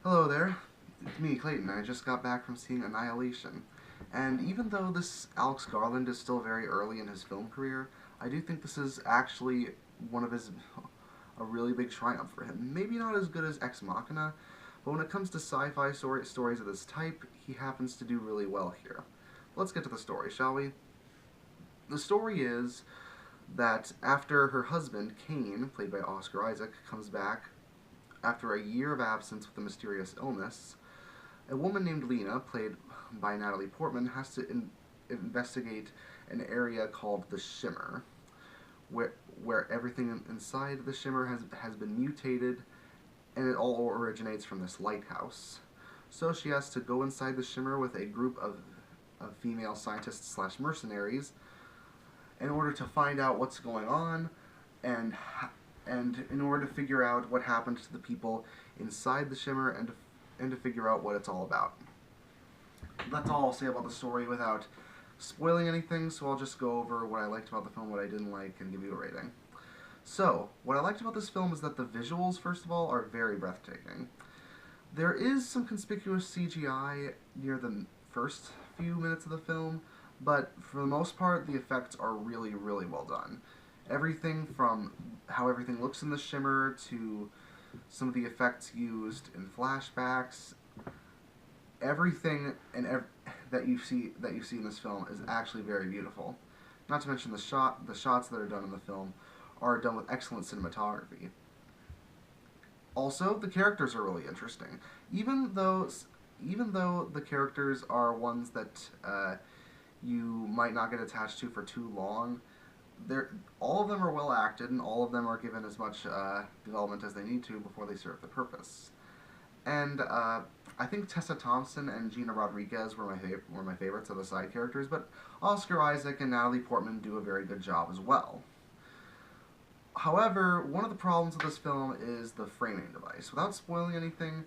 Hello there, it's me, Clayton. I just got back from seeing Annihilation. And even though this Alex Garland is still very early in his film career, I do think this is actually one of his a really big triumph for him. Maybe not as good as Ex Machina, but when it comes to sci-fi stories of this type, he happens to do really well here. Let's get to the story, shall we? The story is that after her husband, Kane, played by Oscar Isaac, comes back after a year of absence with a mysterious illness, a woman named Lena, played by Natalie Portman, has to investigate an area called the Shimmer, where everything inside the Shimmer has been mutated, and it all originates from this lighthouse. So she has to go inside the Shimmer with a group of female scientists slash mercenaries in order to find out what's going on, and in order to figure out what happened to the people inside the Shimmer, and to figure out what it's all about. That's all I'll say about the story without spoiling anything, so I'll just go over what I liked about the film, what I didn't like, and give you a rating. So, what I liked about this film is that the visuals, first of all, are very breathtaking. There is some conspicuous CGI near the first few minutes of the film, but for the most part, the effects are really, really well done. Everything from how everything looks in the Shimmer to some of the effects used in flashbacks, everything that you see in this film is actually very beautiful. Not to mention the shots that are done in the film are done with excellent cinematography. Also, the characters are really interesting. Even though the characters are ones that you might not get attached to for too long, all of them are well acted, and all of them are given as much development as they need to before they serve the purpose. And I think Tessa Thompson and Gina Rodriguez were my favorites of the side characters, but Oscar Isaac and Natalie Portman do a very good job as well. However, one of the problems with this film is the framing device. Without spoiling anything,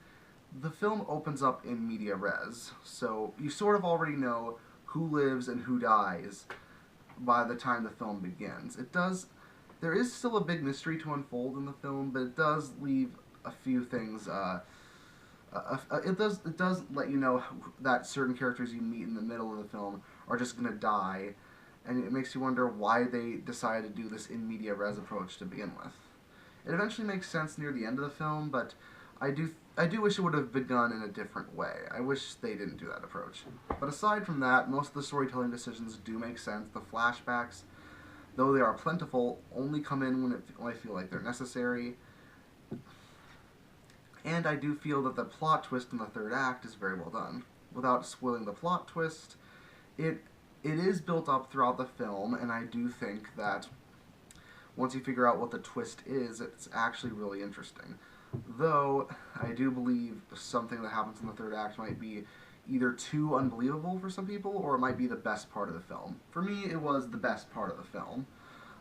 the film opens up in media res, so you sort of already know who lives and who dies by the time the film begins. There is still a big mystery to unfold in the film, but it does leave a few things. It does let you know that certain characters you meet in the middle of the film are just gonna die, and it makes you wonder why they decided to do this in media res approach to begin with. It eventually makes sense near the end of the film, but I do wish it would have begun in a different way. I wish they didn't do that approach. But aside from that, most of the storytelling decisions do make sense. The flashbacks, though they are plentiful, only come in when I feel like they're necessary. And I do feel that the plot twist in the third act is very well done. Without spoiling the plot twist, it is built up throughout the film, and I do think that once you figure out what the twist is, it's actually really interesting. Though, I do believe something that happens in the third act might be either too unbelievable for some people, or it might be the best part of the film. For me, it was the best part of the film,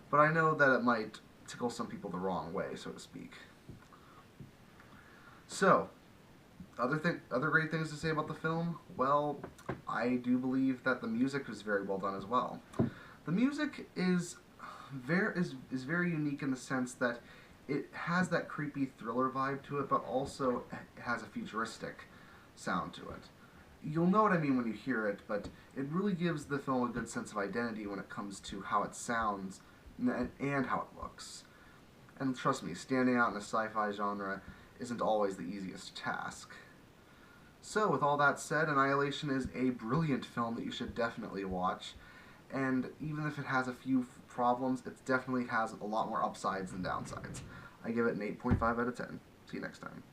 but I know that it might tickle some people the wrong way, so to speak. So, other great things to say about the film? Well, I do believe that the music is very well done as well. The music is very unique in the sense that it has that creepy thriller vibe to it, but also has a futuristic sound to it. You'll know what I mean when you hear it, but it really gives the film a good sense of identity when it comes to how it sounds and how it looks. And trust me, standing out in a sci-fi genre isn't always the easiest task. So, with all that said, Annihilation is a brilliant film that you should definitely watch, and even if it has a few problems, it definitely has a lot more upsides than downsides. I give it an 8.5 out of 10. See you next time.